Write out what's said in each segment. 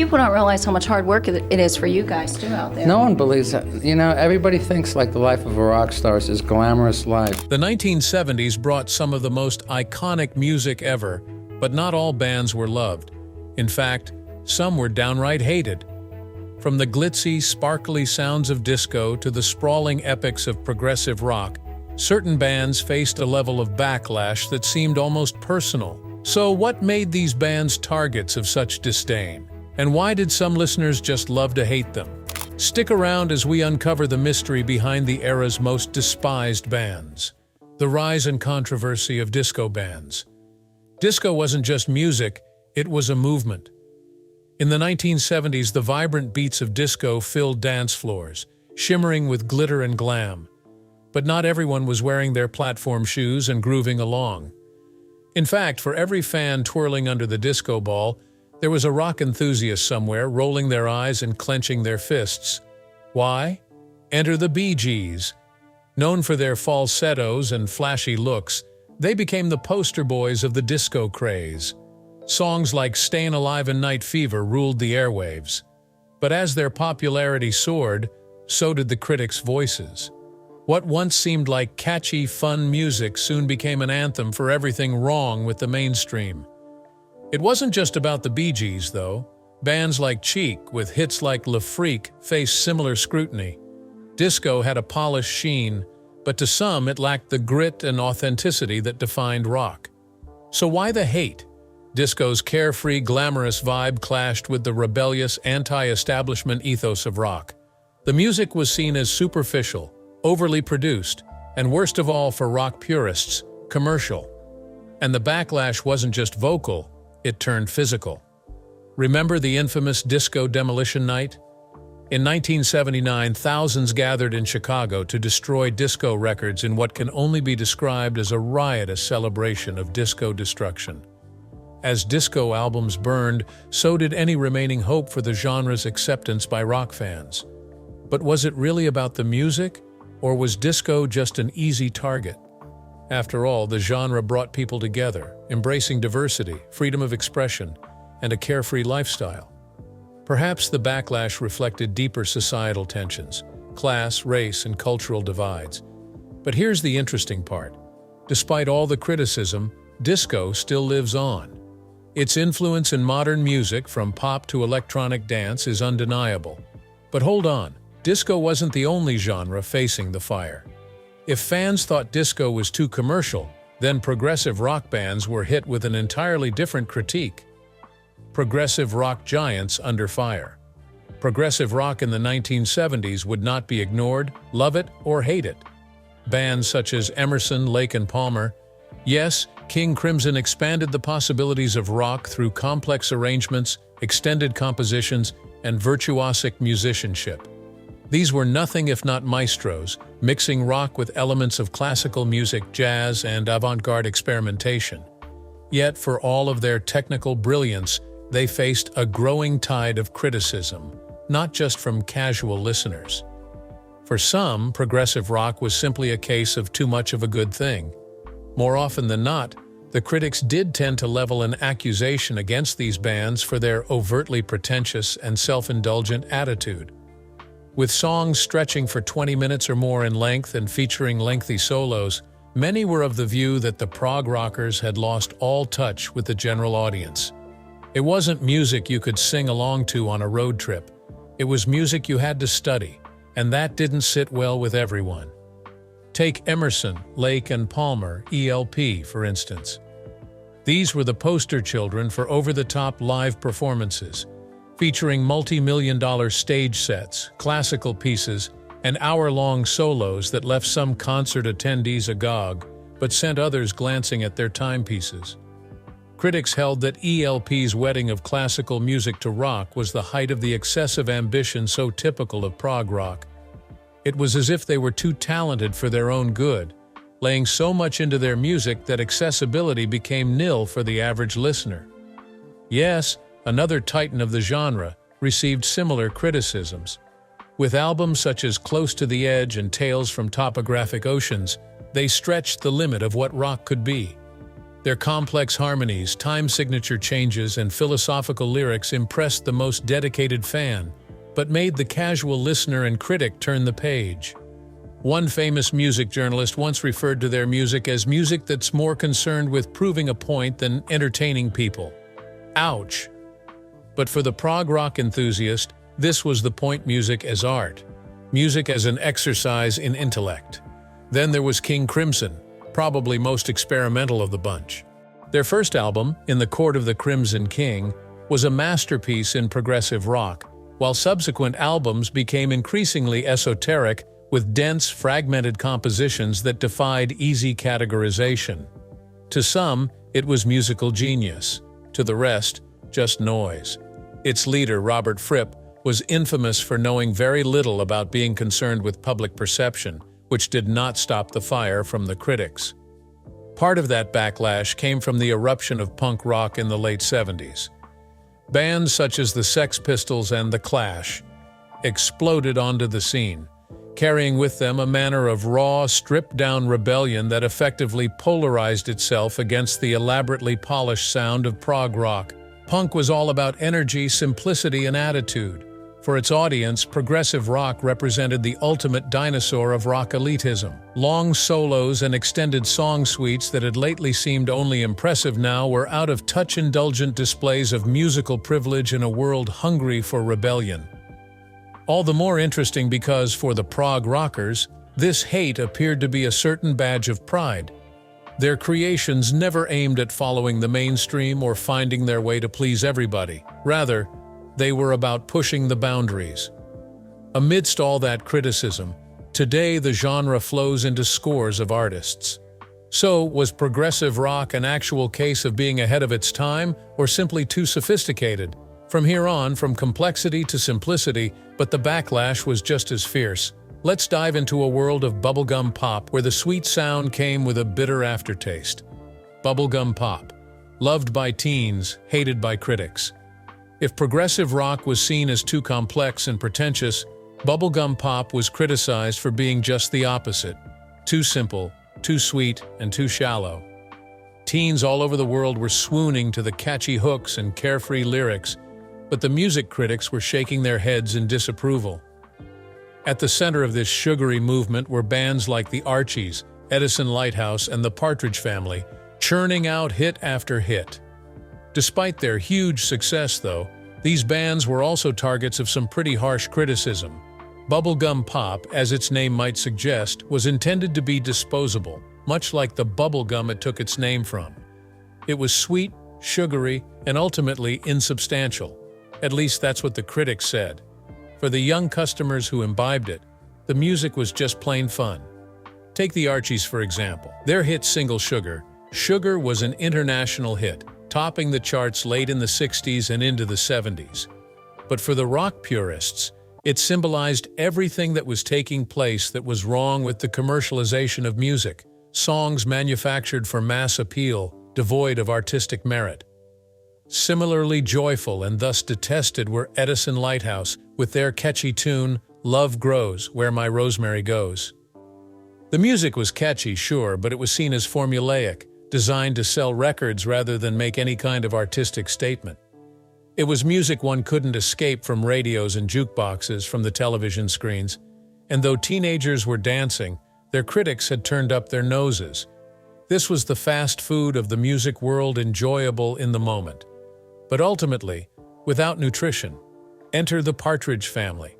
People don't realize how much hard work it is for you guys, too, out there. No one believes that. You know, everybody thinks like the life of a rock star is this glamorous life. The 1970s brought some of the most iconic music ever, but not all bands were loved. In fact, some were downright hated. From the glitzy, sparkly sounds of disco to the sprawling epics of progressive rock, certain bands faced a level of backlash that seemed almost personal. So what made these bands targets of such disdain? And why did some listeners just love to hate them? Stick around as we uncover the mystery behind the era's most despised bands. The rise and controversy of disco bands. Disco wasn't just music, it was a movement. In the 1970s, the vibrant beats of disco filled dance floors, shimmering with glitter and glam. But not everyone was wearing their platform shoes and grooving along. In fact, for every fan twirling under the disco ball, there was a rock enthusiast somewhere rolling their eyes and clenching their fists. Why? Enter the Bee Gees. Known for their falsettos and flashy looks, they became the poster boys of the disco craze. Songs like Stayin' Alive and Night Fever ruled the airwaves. But as their popularity soared, so did the critics' voices. What once seemed like catchy, fun music soon became an anthem for everything wrong with the mainstream. It wasn't just about the Bee Gees, though. Bands like Cheek, with hits like Le Freak, faced similar scrutiny. Disco had a polished sheen, but to some it lacked the grit and authenticity that defined rock. So why the hate? Disco's carefree, glamorous vibe clashed with the rebellious, anti-establishment ethos of rock. The music was seen as superficial, overly produced, and worst of all for rock purists, commercial. And the backlash wasn't just vocal, it turned physical. Remember the infamous Disco Demolition Night? In 1979, thousands gathered in Chicago to destroy disco records in what can only be described as a riotous celebration of disco destruction. As disco albums burned, so did any remaining hope for the genre's acceptance by rock fans. But was it really about the music? Or was disco just an easy target? After all, the genre brought people together, embracing diversity, freedom of expression, and a carefree lifestyle. Perhaps the backlash reflected deeper societal tensions, class, race, and cultural divides. But here's the interesting part. Despite all the criticism, disco still lives on. Its influence in modern music, from pop to electronic dance, is undeniable. But hold on. Disco wasn't the only genre facing the fire. If fans thought disco was too commercial, then progressive rock bands were hit with an entirely different critique. Progressive rock giants under fire. Progressive rock in the 1970s would not be ignored, love it or hate it. Bands such as Emerson, Lake and Palmer, yes, King Crimson expanded the possibilities of rock through complex arrangements, extended compositions, and virtuosic musicianship. These were nothing if not maestros, mixing rock with elements of classical music, jazz, and avant-garde experimentation. Yet, for all of their technical brilliance, they faced a growing tide of criticism, not just from casual listeners. For some, progressive rock was simply a case of too much of a good thing. More often than not, the critics did tend to level an accusation against these bands for their overtly pretentious and self-indulgent attitude. With songs stretching for 20 minutes or more in length and featuring lengthy solos, many were of the view that the prog rockers had lost all touch with the general audience. It wasn't music you could sing along to on a road trip. It was music you had to study, and that didn't sit well with everyone. Take Emerson, Lake and Palmer, ELP, for instance. These were the poster children for over-the-top live performances, featuring multi-million-dollar stage sets, classical pieces, and hour-long solos that left some concert attendees agog, but sent others glancing at their timepieces. Critics held that ELP's wedding of classical music to rock was the height of the excessive ambition so typical of prog rock. It was as if they were too talented for their own good, laying so much into their music that accessibility became nil for the average listener. Yes, another titan of the genre received similar criticisms. With albums such as Close to the Edge and Tales from Topographic Oceans, they stretched the limit of what rock could be. Their complex harmonies, time signature changes, and philosophical lyrics impressed the most dedicated fan, but made the casual listener and critic turn the page. One famous music journalist once referred to their music as music that's more concerned with proving a point than entertaining people. Ouch! But for the prog rock enthusiast, this was the point: music as art, music as an exercise in intellect. Then there was King Crimson, probably most experimental of the bunch. Their first album, In the Court of the Crimson King, was a masterpiece in progressive rock, while subsequent albums became increasingly esoteric with dense, fragmented compositions that defied easy categorization. To some, it was musical genius. To the rest, just noise. Its leader, Robert Fripp, was infamous for knowing very little about being concerned with public perception, which did not stop the fire from the critics. Part of that backlash came from the eruption of punk rock in the late 70s. Bands such as the Sex Pistols and The Clash exploded onto the scene, carrying with them a manner of raw, stripped-down rebellion that effectively polarized itself against the elaborately polished sound of prog rock. Punk was all about energy, simplicity, and attitude. For its audience, progressive rock represented the ultimate dinosaur of rock elitism. Long solos and extended song suites that had lately seemed only impressive now were out-of-touch indulgent displays of musical privilege in a world hungry for rebellion. All the more interesting because, for the prog rockers, this hate appeared to be a certain badge of pride. Their creations never aimed at following the mainstream or finding their way to please everybody. Rather, they were about pushing the boundaries. Amidst all that criticism, today the genre flows into scores of artists. So, was progressive rock an actual case of being ahead of its time, or simply too sophisticated? From here on, from complexity to simplicity, but the backlash was just as fierce. Let's dive into a world of bubblegum pop where the sweet sound came with a bitter aftertaste. Bubblegum pop, loved by teens, hated by critics. If progressive rock was seen as too complex and pretentious, bubblegum pop was criticized for being just the opposite: too simple, too sweet, and too shallow. Teens all over the world were swooning to the catchy hooks and carefree lyrics, but the music critics were shaking their heads in disapproval. At the center of this sugary movement were bands like the Archies, Edison Lighthouse, and the Partridge Family, churning out hit after hit. Despite their huge success, though, these bands were also targets of some pretty harsh criticism. Bubblegum pop, as its name might suggest, was intended to be disposable, much like the bubblegum it took its name from. It was sweet, sugary, and ultimately insubstantial. At least that's what the critics said. For the young customers who imbibed it, the music was just plain fun. Take the Archies, for example. Their hit single Sugar was an international hit, topping the charts late in the 60s and into the 70s. But for the rock purists, it symbolized everything that was taking place that was wrong with the commercialization of music, songs manufactured for mass appeal, devoid of artistic merit. Similarly joyful and thus detested were Edison Lighthouse, with their catchy tune, Love Grows, Where My Rosemary Goes. The music was catchy, sure, but it was seen as formulaic, designed to sell records rather than make any kind of artistic statement. It was music one couldn't escape from radios and jukeboxes, from the television screens, and though teenagers were dancing, their critics had turned up their noses. This was the fast food of the music world, enjoyable in the moment, but ultimately without nutrition. Enter the Partridge Family,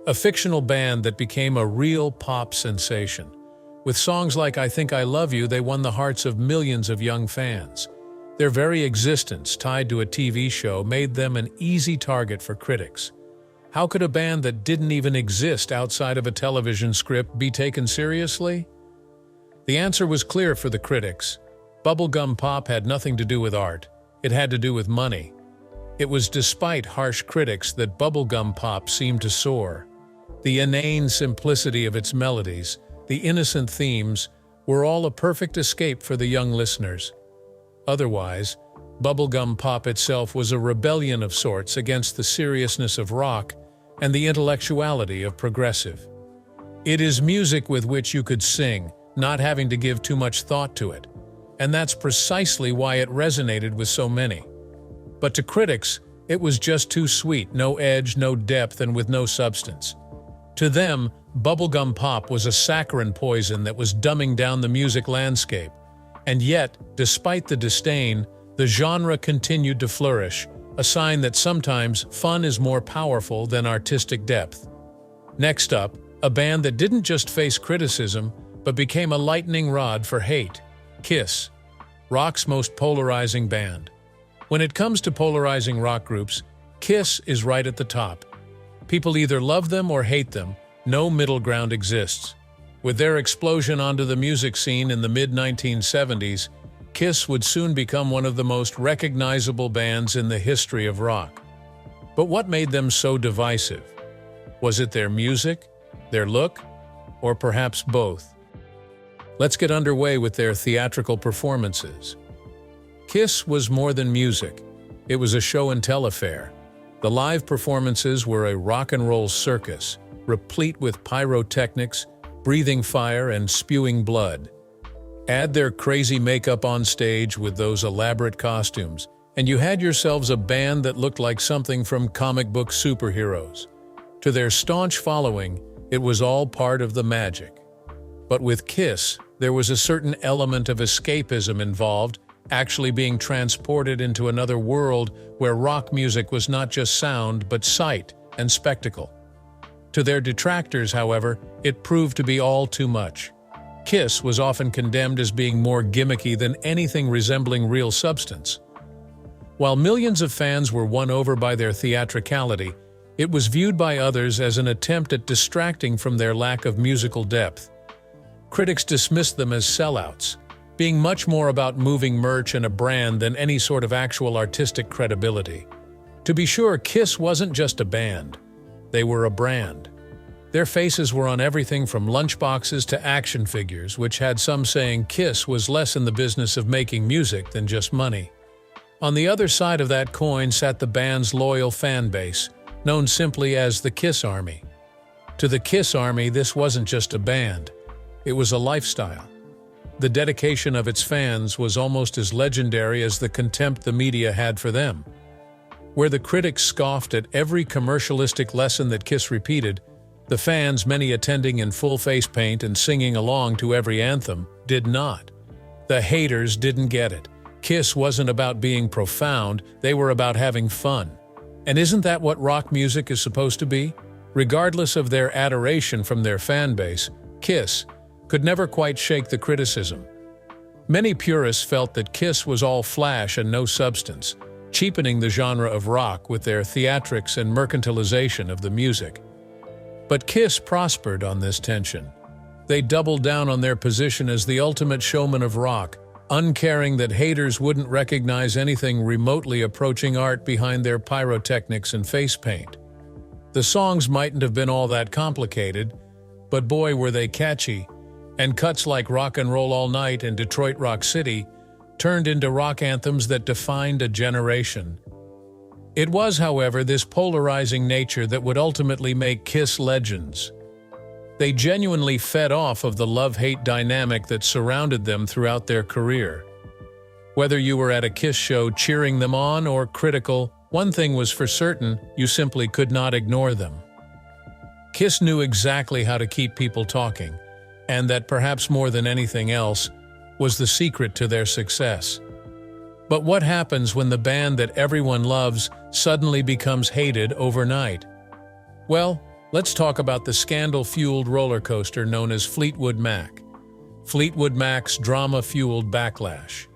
a fictional band that became a real pop sensation. With songs like I Think I Love You, they won the hearts of millions of young fans. Their very existence, tied to a TV show, made them an easy target for critics. How could a band that didn't even exist outside of a television script be taken seriously? The answer was clear for the critics. Bubblegum pop had nothing to do with art. It had to do with money. It was despite harsh critics that bubblegum pop seemed to soar. The inane simplicity of its melodies, the innocent themes, were all a perfect escape for the young listeners. Otherwise, bubblegum pop itself was a rebellion of sorts against the seriousness of rock and the intellectuality of progressive. It is music with which you could sing, not having to give too much thought to it. and that's precisely why it resonated with so many. But to critics, it was just too sweet, no edge, no depth, and with no substance. To them, bubblegum pop was a saccharine poison that was dumbing down the music landscape. And yet, despite the disdain, the genre continued to flourish, a sign that sometimes fun is more powerful than artistic depth. Next up, a band that didn't just face criticism, but became a lightning rod for hate: Kiss, rock's most polarizing band. When it comes to polarizing rock groups, Kiss is right at the top. People either love them or hate them. No middle ground exists. With their explosion onto the music scene in the mid-1970s, Kiss would soon become one of the most recognizable bands in the history of rock. But what made them so divisive? Was it their music, their look, or perhaps both? Let's get underway with their theatrical performances. Kiss was more than music. It was a show-and-tell affair. The live performances were a rock and roll circus, replete with pyrotechnics, breathing fire, and spewing blood. Add their crazy makeup on stage with those elaborate costumes, and you had yourselves a band that looked like something from comic book superheroes. To their staunch following, it was all part of the magic. But with Kiss, there was a certain element of escapism involved, actually being transported into another world where rock music was not just sound but sight and spectacle. To their detractors, however, it proved to be all too much. Kiss was often condemned as being more gimmicky than anything resembling real substance. While millions of fans were won over by their theatricality, it was viewed by others as an attempt at distracting from their lack of musical depth. Critics dismissed them as sellouts, being much more about moving merch and a brand than any sort of actual artistic credibility. To be sure, Kiss wasn't just a band. They were a brand. Their faces were on everything from lunchboxes to action figures, which had some saying Kiss was less in the business of making music than just money. On the other side of that coin sat the band's loyal fan base, known simply as the Kiss Army. To the Kiss Army, this wasn't just a band. It was a lifestyle. The dedication of its fans was almost as legendary as the contempt the media had for them. Where the critics scoffed at every commercialistic lesson that Kiss repeated, the fans, many attending in full face paint and singing along to every anthem, did not. The haters didn't get it. Kiss wasn't about being profound, they were about having fun. And isn't that what rock music is supposed to be? Regardless of their adoration from their fan base, Kiss could never quite shake the criticism. Many purists felt that Kiss was all flash and no substance, cheapening the genre of rock with their theatrics and mercantilization of the music. But Kiss prospered on this tension. They doubled down on their position as the ultimate showman of rock, uncaring that haters wouldn't recognize anything remotely approaching art behind their pyrotechnics and face paint. The songs mightn't have been all that complicated, but boy were they catchy, and cuts like Rock and Roll All Night and Detroit Rock City turned into rock anthems that defined a generation. It was, however, this polarizing nature that would ultimately make Kiss legends. They genuinely fed off of the love-hate dynamic that surrounded them throughout their career. Whether you were at a Kiss show cheering them on or critical, one thing was for certain: you simply could not ignore them. Kiss knew exactly how to keep people talking, and that perhaps more than anything else was the secret to their success. But what happens when the band that everyone loves suddenly becomes hated overnight? Well, let's talk about the scandal-fueled roller coaster known as Fleetwood Mac. Fleetwood Mac's drama-fueled backlash.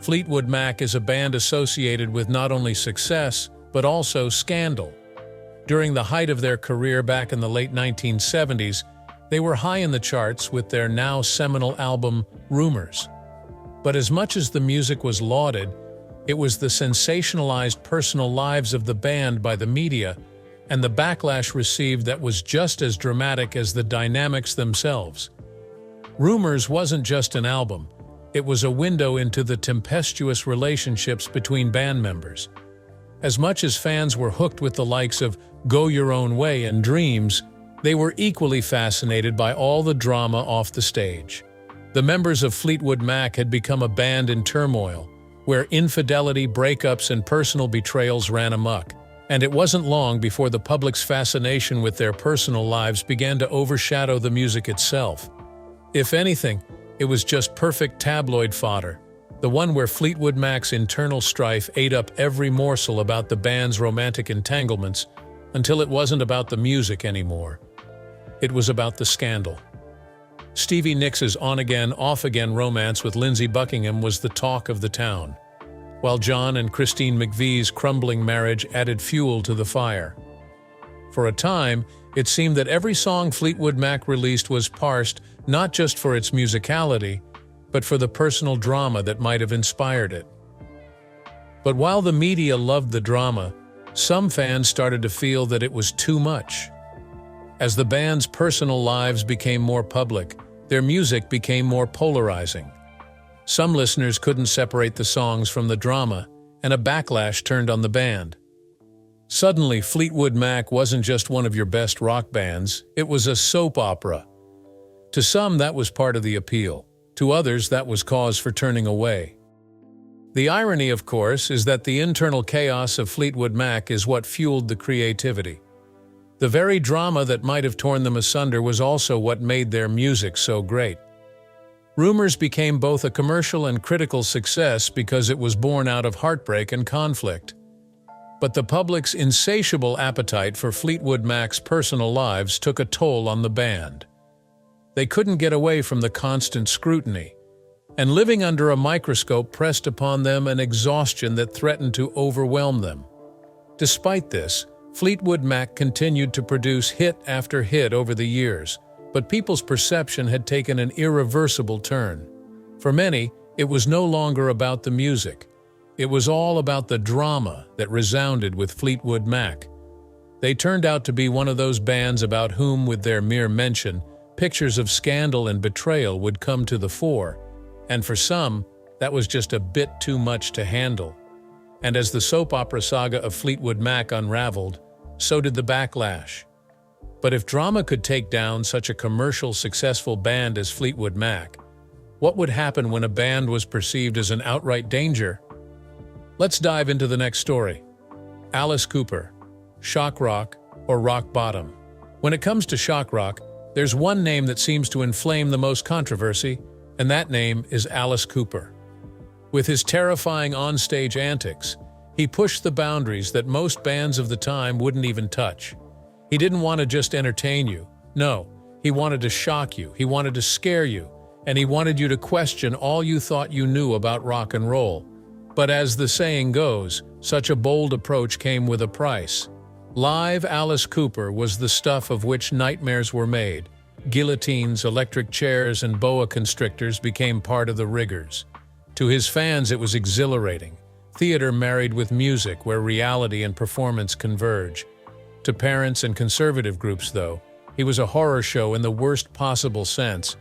Fleetwood Mac is a band associated with not only success, but also scandal. During the height of their career back in the late 1970s, they were high in the charts with their now seminal album, Rumors. But as much as the music was lauded, it was the sensationalized personal lives of the band by the media and the backlash received that was just as dramatic as the dynamics themselves. Rumors wasn't just an album, it was a window into the tempestuous relationships between band members. As much as fans were hooked with the likes of Go Your Own Way and Dreams, they were equally fascinated by all the drama off the stage. The members of Fleetwood Mac had become a band in turmoil, where infidelity, breakups, and personal betrayals ran amok. And it wasn't long before the public's fascination with their personal lives began to overshadow the music itself. If anything, it was just perfect tabloid fodder, the one where Fleetwood Mac's internal strife ate up every morsel about the band's romantic entanglements until it wasn't about the music anymore. It was about the scandal. Stevie Nicks' on-again, off-again romance with Lindsey Buckingham was the talk of the town, while John and Christine McVie's crumbling marriage added fuel to the fire. For a time, it seemed that every song Fleetwood Mac released was parsed not just for its musicality, but for the personal drama that might have inspired it. But while the media loved the drama, some fans started to feel that it was too much. As the band's personal lives became more public, their music became more polarizing. Some listeners couldn't separate the songs from the drama, and a backlash turned on the band. Suddenly, Fleetwood Mac wasn't just one of your best rock bands, it was a soap opera. To some, that was part of the appeal. To others, that was cause for turning away. The irony, of course, is that the internal chaos of Fleetwood Mac is what fueled the creativity. The very drama that might have torn them asunder was also what made their music so great. Rumors became both a commercial and critical success because it was born out of heartbreak and conflict. But the public's insatiable appetite for Fleetwood Mac's personal lives took a toll on the band. They couldn't get away from the constant scrutiny, and living under a microscope pressed upon them an exhaustion that threatened to overwhelm them. Despite this, Fleetwood Mac continued to produce hit after hit over the years, but people's perception had taken an irreversible turn. For many, it was no longer about the music. It was all about the drama that resounded with Fleetwood Mac. They turned out to be one of those bands about whom, with their mere mention, pictures of scandal and betrayal would come to the fore, and for some, that was just a bit too much to handle. And as the soap opera saga of Fleetwood Mac unraveled, so did the backlash. But if drama could take down such a commercial successful band as Fleetwood Mac, what would happen when a band was perceived as an outright danger? Let's dive into the next story. Alice Cooper, shock rock or rock bottom. When it comes to shock rock, there's one name that seems to inflame the most controversy, and that name is Alice Cooper. With his terrifying onstage antics, he pushed the boundaries that most bands of the time wouldn't even touch. He didn't want to just entertain you. No, he wanted to shock you, he wanted to scare you, and he wanted you to question all you thought you knew about rock and roll. But as the saying goes, such a bold approach came with a price. Live Alice Cooper was the stuff of which nightmares were made. Guillotines, electric chairs, and boa constrictors became part of the rigors. To his fans, it was exhilarating. Theater married with music, where reality and performance converge. To parents and conservative groups, though, he was a horror show in the worst possible sense.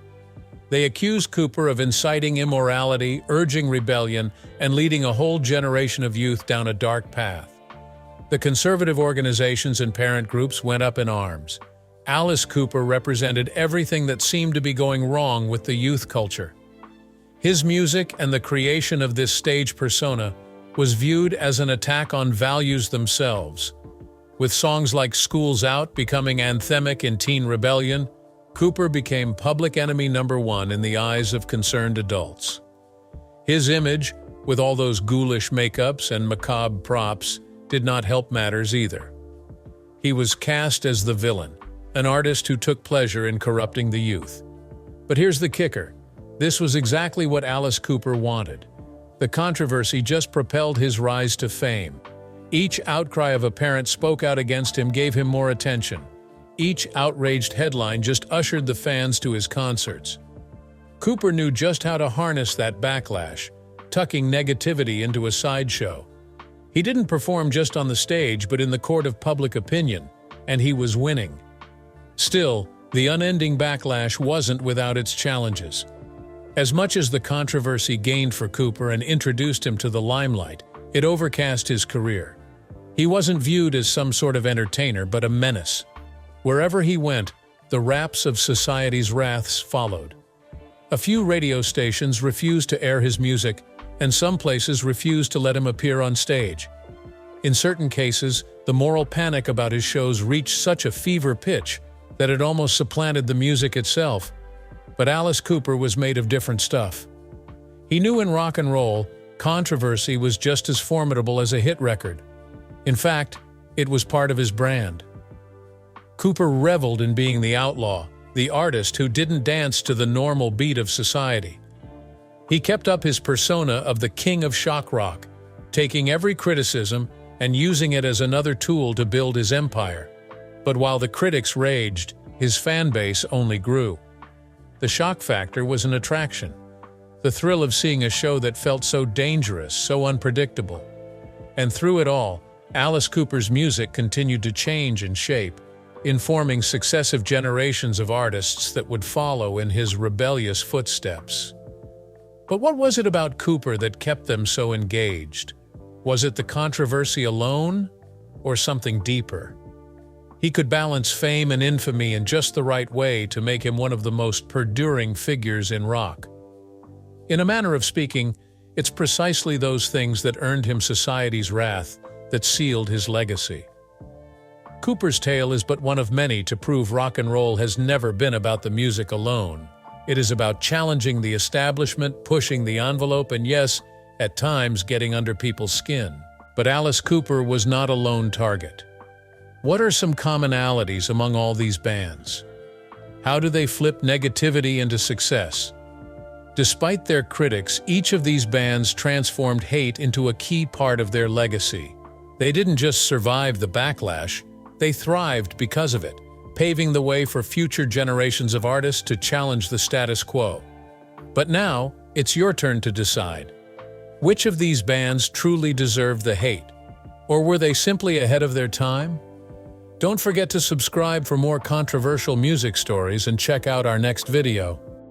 They accused Cooper of inciting immorality, urging rebellion, and leading a whole generation of youth down a dark path. The conservative organizations and parent groups went up in arms. Alice Cooper represented everything that seemed to be going wrong with the youth culture. His music and the creation of this stage persona was viewed as an attack on values themselves. With songs like School's Out becoming anthemic in teen rebellion, Cooper became public enemy number one in the eyes of concerned adults. His image, with all those ghoulish makeups and macabre props, did not help matters either. He was cast as the villain, an artist who took pleasure in corrupting the youth. But here's the kicker. This was exactly what Alice Cooper wanted. The controversy just propelled his rise to fame. Each outcry of a parent spoke out against him gave him more attention. Each outraged headline just ushered the fans to his concerts. Cooper knew just how to harness that backlash, tucking negativity into a sideshow. He didn't perform just on the stage, but in the court of public opinion, and he was winning. Still, the unending backlash wasn't without its challenges. As much as the controversy gained for Cooper and introduced him to the limelight, it overcast his career. He wasn't viewed as some sort of entertainer, but a menace. Wherever he went, the raps of society's wraths followed. A few radio stations refused to air his music, and some places refused to let him appear on stage. In certain cases, the moral panic about his shows reached such a fever pitch that it almost supplanted the music itself. But Alice Cooper was made of different stuff. He knew in rock and roll, controversy was just as formidable as a hit record. In fact, it was part of his brand. Cooper reveled in being the outlaw, the artist who didn't dance to the normal beat of society. He kept up his persona of the king of shock rock, taking every criticism and using it as another tool to build his empire. But while the critics raged, his fan base only grew. The shock factor was an attraction, the thrill of seeing a show that felt so dangerous, so unpredictable. And through it all, Alice Cooper's music continued to change and shape, informing successive generations of artists that would follow in his rebellious footsteps. But what was it about Cooper that kept them so engaged? Was it the controversy alone, or something deeper? He could balance fame and infamy in just the right way to make him one of the most perduring figures in rock. In a manner of speaking, it's precisely those things that earned him society's wrath that sealed his legacy. Cooper's tale is but one of many to prove rock and roll has never been about the music alone. It is about challenging the establishment, pushing the envelope, and yes, at times getting under people's skin. But Alice Cooper was not a lone target. What are some commonalities among all these bands? How do they flip negativity into success? Despite their critics, each of these bands transformed hate into a key part of their legacy. They didn't just survive the backlash, they thrived because of it, paving the way for future generations of artists to challenge the status quo. But now, it's your turn to decide. Which of these bands truly deserved the hate? Or were they simply ahead of their time? Don't forget to subscribe for more controversial music stories and check out our next video.